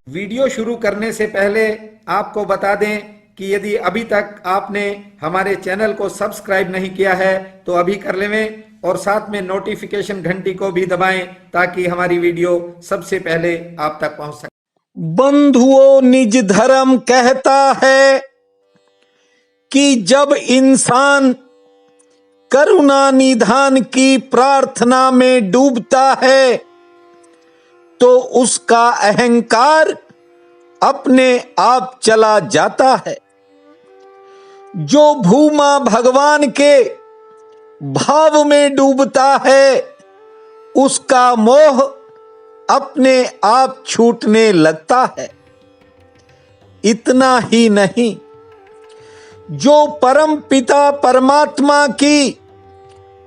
Video शुरू करने से पहले आपको बता दें कि यदि अभी तक आपने हमारे चैनल को सब्सक्राइब नहीं किया है तो अभी कर लें और साथ में नोटिफिकेशन घंटी को भी दबाएं ताकि हमारी वीडियो सबसे पहले आप तक पहुंच सके। बंधुओं, निज धर्म कहता है कि जब इंसान करुणा निधान की प्रार्थना में डूबता है तो उसका अहंकार अपने आप चला जाता है। जो भूमा भगवान के भाव में डूबता है उसका मोह अपने आप छूटने लगता है। इतना ही नहीं, जो परम पिता परमात्मा की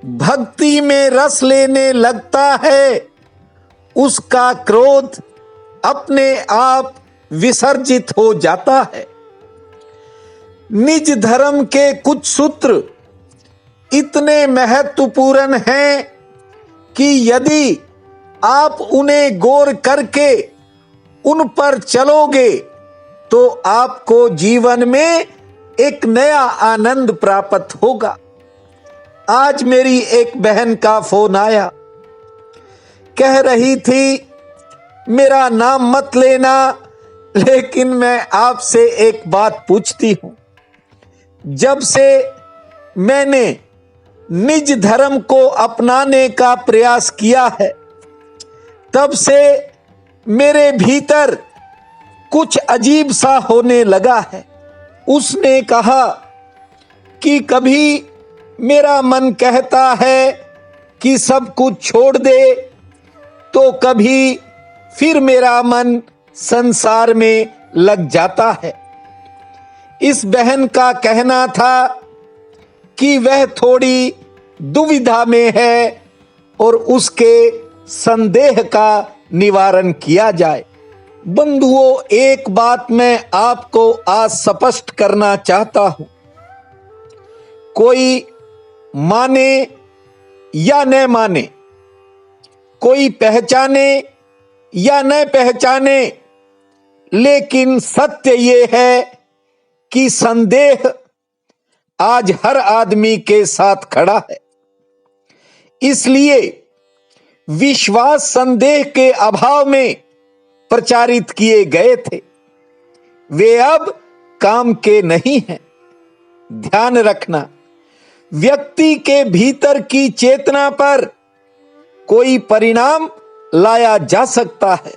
भक्ति में रस लेने लगता है उसका क्रोध अपने आप विसर्जित हो जाता है। निज धर्म के कुछ सूत्र इतने महत्वपूर्ण हैं कि यदि आप उन्हें गौर करके उन पर चलोगे तो आपको जीवन में एक नया आनंद प्राप्त होगा। आज मेरी एक बहन का फोन आया, कह रही थी मेरा नाम मत लेना, लेकिन मैं आपसे एक बात पूछती हूं। जब से मैंने निज धर्म को अपनाने का प्रयास किया है तब से मेरे भीतर कुछ अजीब सा होने लगा है। उसने कहा कि कभी मेरा मन कहता है कि सब कुछ छोड़ दे, तो कभी फिर मेरा मन संसार में लग जाता है। इस बहन का कहना था कि वह थोड़ी दुविधा में है और उसके संदेह का निवारण किया जाए। बंधुओं, एक बात मैं आपको आज स्पष्ट करना चाहता हूं। कोई माने या न माने, कोई पहचाने या न पहचाने, लेकिन सत्य ये है कि संदेह आज हर आदमी के साथ खड़ा है। इसलिए विश्वास संदेह के अभाव में प्रचारित किए गए थे, वे अब काम के नहीं हैं। ध्यान रखना, व्यक्ति के भीतर की चेतना पर कोई परिणाम लाया जा सकता है,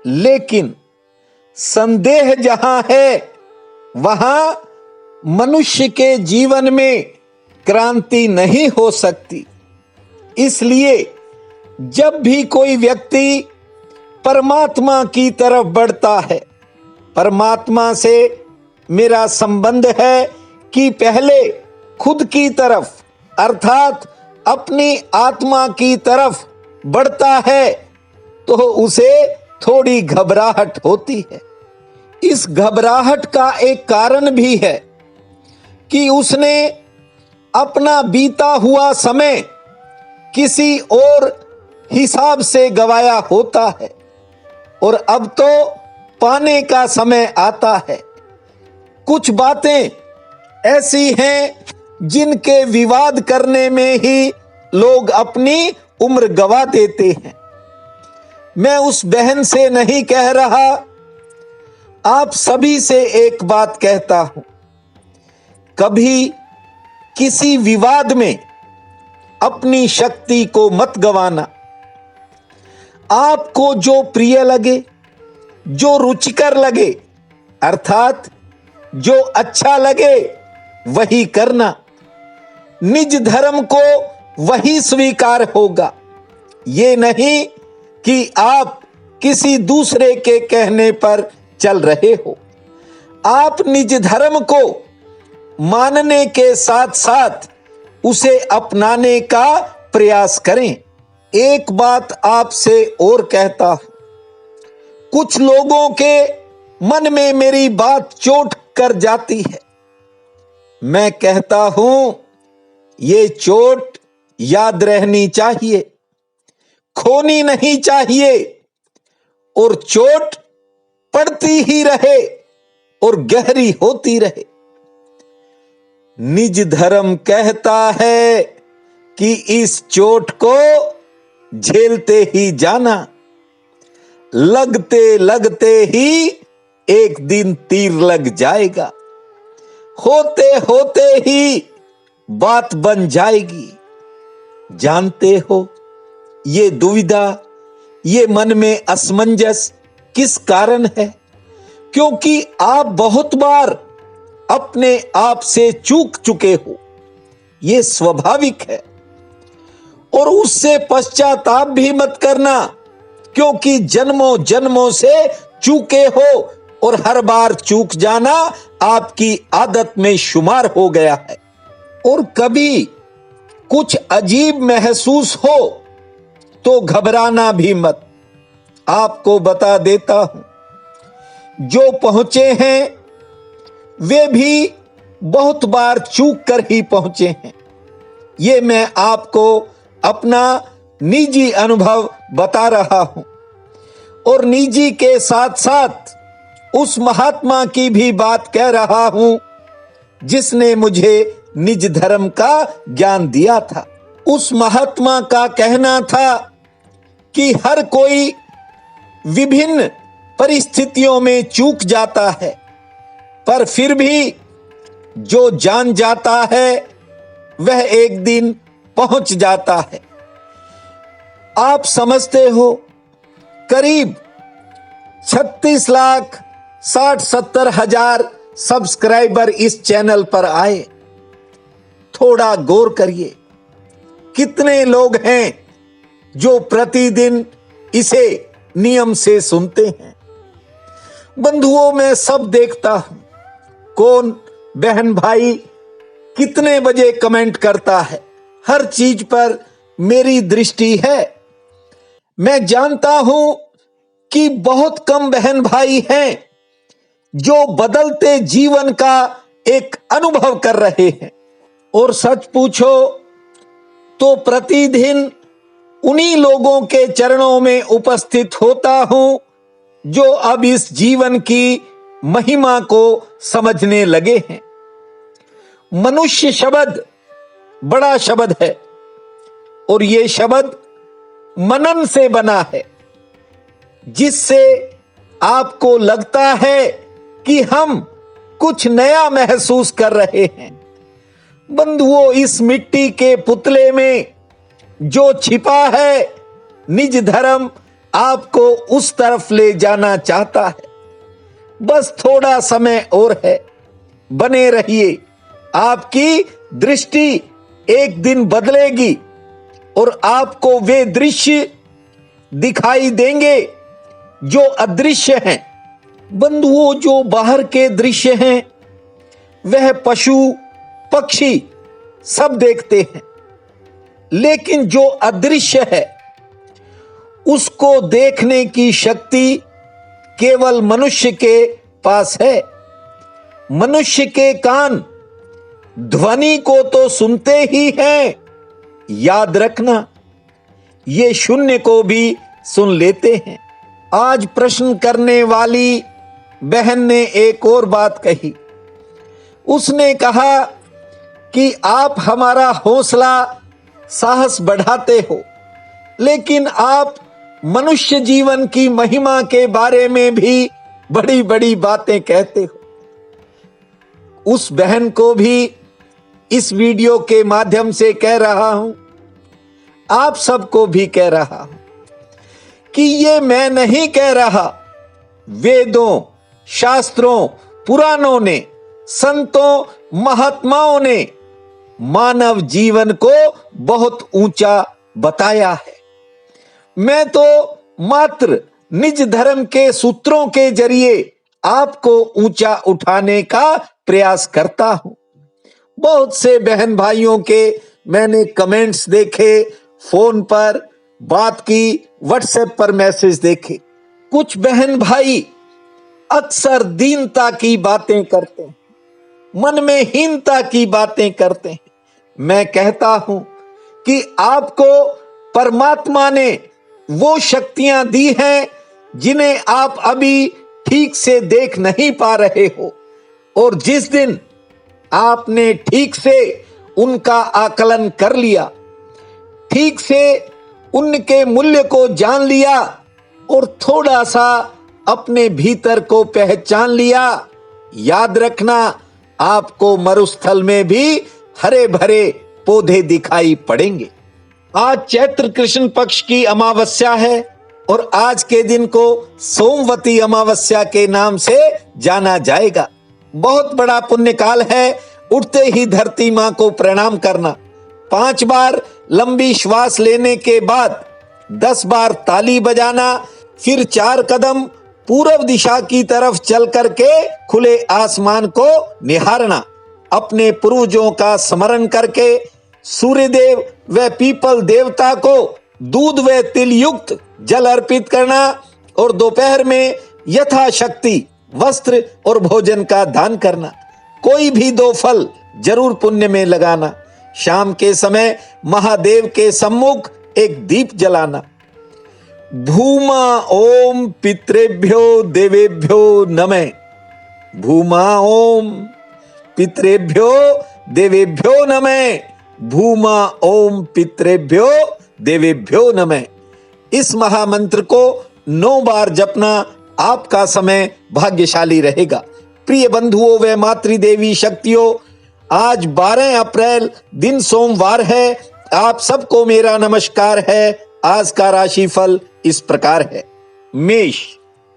लेकिन संदेह जहां है वहां मनुष्य के जीवन में क्रांति नहीं हो सकती। इसलिए जब भी कोई व्यक्ति परमात्मा की तरफ बढ़ता है, परमात्मा से मेरा संबंध है कि पहले खुद की तरफ अर्थात अपनी आत्मा की तरफ बढ़ता है तो उसे थोड़ी घबराहट होती है। इस घबराहट का एक कारण भी है कि उसने अपना बीता हुआ समय किसी और हिसाब से गवाया होता है और अब तो पाने का समय आता है। कुछ बातें ऐसी हैं जिनके विवाद करने में ही लोग अपनी उम्र गवा देते हैं। मैं उस बहन से नहीं कह रहा, आप सभी से एक बात कहता हूं, कभी किसी विवाद में अपनी शक्ति को मत गवाना। आपको जो प्रिय लगे, जो रुचिकर लगे, अर्थात जो अच्छा लगे वही करना। निज धर्म को वही स्वीकार होगा, ये नहीं कि आप किसी दूसरे के कहने पर चल रहे हो। आप निज धर्म को मानने के साथ साथ उसे अपनाने का प्रयास करें। एक बात आपसे और कहता हूं, कुछ लोगों के मन में मेरी बात चोट कर जाती है। मैं कहता हूं ये चोट याद रहनी चाहिए, खोनी नहीं चाहिए। और चोट पड़ती ही रहे और गहरी होती रहे। निज धर्म कहता है कि इस चोट को झेलते ही जाना, लगते लगते ही एक दिन तीर लग जाएगा, होते होते ही बात बन जाएगी। जानते हो ये दुविधा, ये मन में असमंजस किस कारण है? क्योंकि आप बहुत बार अपने आप से चूक चुके हो, ये स्वाभाविक है। और उससे पश्चाताप भी मत करना, क्योंकि जन्मों जन्मों से चूके हो और हर बार चूक जाना आपकी आदत में शुमार हो गया है। और कभी कुछ अजीब महसूस हो तो घबराना भी मत। आपको बता देता हूं, जो पहुंचे हैं वे भी बहुत बार चूक कर ही पहुंचे हैं। ये मैं आपको अपना निजी अनुभव बता रहा हूं और निजी के साथ साथ उस महात्मा की भी बात कह रहा हूं जिसने मुझे निज धर्म का ज्ञान दिया था। उस महात्मा का कहना था कि हर कोई विभिन्न परिस्थितियों में चूक जाता है, पर फिर भी जो जान जाता है वह एक दिन पहुंच जाता है। आप समझते हो करीब 36,60,70,000 सब्सक्राइबर इस चैनल पर आए। थोड़ा गौर करिए, कितने लोग हैं जो प्रतिदिन इसे नियम से सुनते हैं। बंधुओं, मैं सब देखता हूं, कौन बहन भाई कितने बजे कमेंट करता है, हर चीज पर मेरी दृष्टि है। मैं जानता हूं कि बहुत कम बहन भाई हैं जो बदलते जीवन का एक अनुभव कर रहे हैं। और सच पूछो तो प्रतिदिन उन्हीं लोगों के चरणों में उपस्थित होता हूं जो अब इस जीवन की महिमा को समझने लगे हैं। मनुष्य शब्द बड़ा शब्द है और ये शब्द मनन से बना है, जिससे आपको लगता है कि हम कुछ नया महसूस कर रहे हैं। बंधुओं, इस मिट्टी के पुतले में जो छिपा है, निज धर्म आपको उस तरफ ले जाना चाहता है। बस थोड़ा समय और है, बने रहिए। आपकी दृष्टि एक दिन बदलेगी और आपको वे दृश्य दिखाई देंगे जो अदृश्य हैं। बंधुओं, जो बाहर के दृश्य हैं वह पशु पक्षी सब देखते हैं, लेकिन जो अदृश्य है उसको देखने की शक्ति केवल मनुष्य के पास है। मनुष्य के कान ध्वनि को तो सुनते ही हैं, याद रखना ये शून्य को भी सुन लेते हैं। आज प्रश्न करने वाली बहन ने एक और बात कही। उसने कहा कि आप हमारा हौसला साहस बढ़ाते हो, लेकिन आप मनुष्य जीवन की महिमा के बारे में भी बड़ी बड़ी बातें कहते हो। उस बहन को भी इस वीडियो के माध्यम से कह रहा हूं, आप सबको भी कह रहा हूं कि ये मैं नहीं कह रहा, वेदों, शास्त्रों, पुराणों ने, संतों, महात्माओं ने मानव जीवन को बहुत ऊंचा बताया है। मैं तो मात्र निज धर्म के सूत्रों के जरिए आपको ऊंचा उठाने का प्रयास करता हूं। बहुत से बहन भाइयों के मैंने कमेंट्स देखे, फोन पर बात की, व्हाट्सएप पर मैसेज देखे। कुछ बहन भाई अक्सर दीनता की बातें करते हैं, मन में हीनता की बातें करते हैं। मैं कहता हूं कि आपको परमात्मा ने वो शक्तियां दी हैं जिन्हें आप अभी ठीक से देख नहीं पा रहे हो और जिस दिन आपने ठीक से उनका आकलन कर लिया, ठीक से उनके मूल्य को जान लिया और थोड़ा सा अपने भीतर को पहचान लिया, याद रखना आपको मरुस्थल में भी हरे भरे पौधे दिखाई पड़ेंगे। आज चैत्र कृष्ण पक्ष की अमावस्या है और आज के दिन को सोमवती अमावस्या के नाम से जाना जाएगा। बहुत बड़ा पुण्य काल है। उठते ही धरती मां को प्रणाम करना, 5 बार लंबी श्वास लेने के बाद 10 बार ताली बजाना, फिर 4 कदम पूर्व दिशा की तरफ चल करके खुले आसमान को निहारना, अपने पूर्वजों का स्मरण करके सूर्यदेव व पीपल देवता को दूध व तिल युक्त जल अर्पित करना और दोपहर में यथाशक्ति वस्त्र और भोजन का दान करना। कोई भी 2 फल जरूर पुण्य में लगाना। शाम के समय महादेव के सम्मुख एक दीप जलाना। भूमा ओम पितृभ्यो देवेभ्यो नमः। भूमा ओम पितृभ्यो देवेभ्यो नमः। भूमा ओम पितृभ्यो देवेभ्यो नमः। इस महामंत्र को 9 बार जपना आपका समय भाग्यशाली रहेगा। प्रिय बंधुओं व मातृदेवी शक्तियों, आज 12 अप्रैल दिन सोमवार है। आप सबको मेरा नमस्कार है। आज का राशिफल इस प्रकार है। मेष,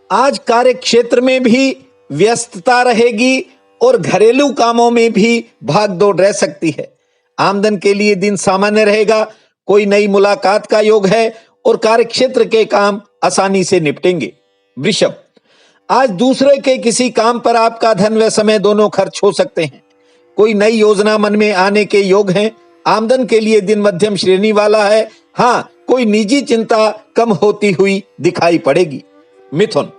आज कार्य क्षेत्र में भी व्यस्तता रहेगी और घरेलू कामों में भी भागदौड़ रह सकती है। आमदन के लिए दिन सामान्य रहेगा। कोई नई मुलाकात का योग है और कार्यक्षेत्र के काम आसानी से निपटेंगे। वृषभ, आज दूसरे के किसी काम पर आपका धन व समय दोनों खर्च हो सकते हैं। कोई नई योजना मन में आने के योग हैं। आमदन के लिए दिन मध्यम श्रेणी वाला है। हाँ, कोई निजी चिंता कम होती हुई दिखाई पड़ेगी। मिथुन,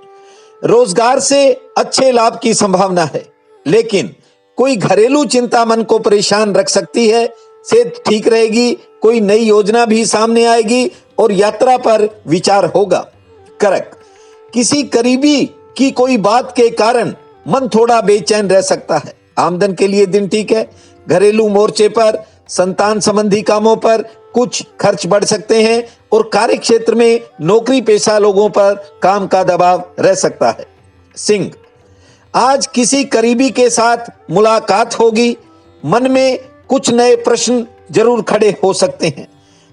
रोजगार से अच्छे लाभ की संभावना है, लेकिन कोई घरेलू चिंता मन को परेशान रख सकती है। सेहत ठीक रहेगी। कोई नई योजना भी सामने आएगी और यात्रा पर विचार होगा। कर्क, किसी करीबी की कोई बात के कारण मन थोड़ा बेचैन रह सकता है। आमदन के लिए दिन ठीक है। घरेलू मोर्चे पर, संतान संबंधी कामों पर कुछ खर्च बढ़ सकते हैं और कार्य क्षेत्र में नौकरी पेशा लोगों पर काम का दबाव रह सकता है। सिंह, आज किसी करीबी के साथ मुलाकात होगी। मन में कुछ नए प्रश्न जरूर खड़े हो सकते हैं।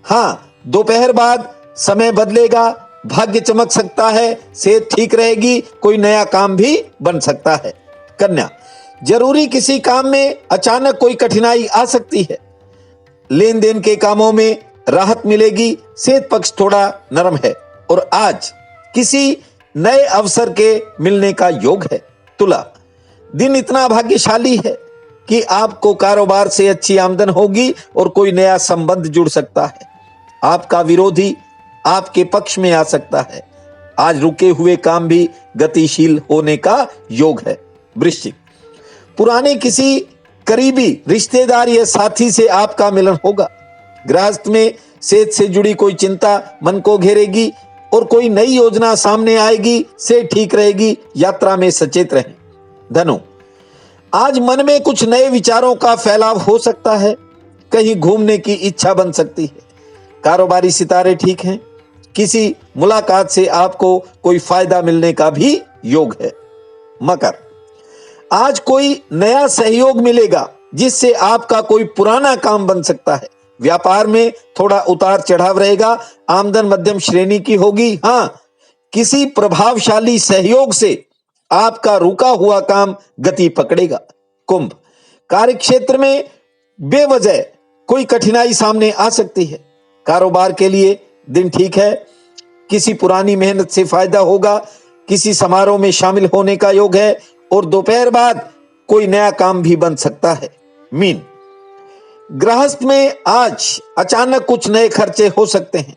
हाँ, दोपहर बाद समय बदलेगा। भाग्य चमक सकता है। सेहत ठीक रहेगी। कोई नया काम भी बन सकता है। कन्या, जरूरी किसी काम में अचानक कोई कठिनाई आ सकती है। लेन देन के कामों में राहत मिलेगी। सेहत पक्ष थोड़ा नरम है और आज किसी नए अवसर के मिलने का योग है। तुला, दिन इतना भाग्यशाली है कि आपको कारोबार से अच्छी आमदन होगी और कोई नया संबंध जुड़ सकता है। आपका विरोधी आपके पक्ष में आ सकता है। आज रुके हुए काम भी गतिशील होने का योग है। वृश्चिक, पुराने किसी करीबी रिश्तेदार या साथी से आपका मिलन होगा। गृहस्थ में सेहत से जुड़ी कोई चिंता मन को घेरेगी और कोई नई योजना सामने आएगी। से ठीक रहेगी। यात्रा में सचेत रहें। धनु, आज मन में कुछ नए विचारों का फैलाव हो सकता है। कहीं घूमने की इच्छा बन सकती है। कारोबारी सितारे ठीक हैं। किसी मुलाकात से आपको कोई फायदा मिलने का भी योग है। मकर, आज कोई नया सहयोग मिलेगा जिससे आपका कोई पुराना काम बन सकता है। व्यापार में थोड़ा उतार चढ़ाव रहेगा। आमदन मध्यम श्रेणी की होगी। हाँ, किसी प्रभावशाली सहयोग से आपका रुका हुआ काम गति पकड़ेगा। कुंभ, कार्यक्षेत्र में बेवजह कोई कठिनाई सामने आ सकती है। कारोबार के लिए दिन ठीक है। किसी पुरानी मेहनत से फायदा होगा। किसी समारोह में शामिल होने का योग है और दोपहर बाद कोई नया काम भी बन सकता है। मीन, गृहस्थ में आज अचानक कुछ नए खर्चे हो सकते हैं।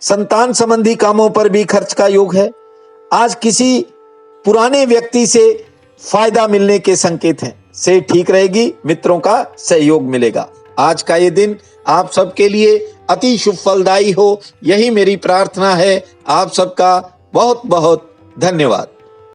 संतान संबंधी कामों पर भी खर्च का योग है। आज किसी पुराने व्यक्ति से फायदा मिलने के संकेत हैं। से ठीक रहेगी। मित्रों का सहयोग मिलेगा। आज का ये दिन आप सबके लिए अति शुभ फलदायी हो, यही मेरी प्रार्थना है। आप सबका बहुत बहुत धन्यवाद।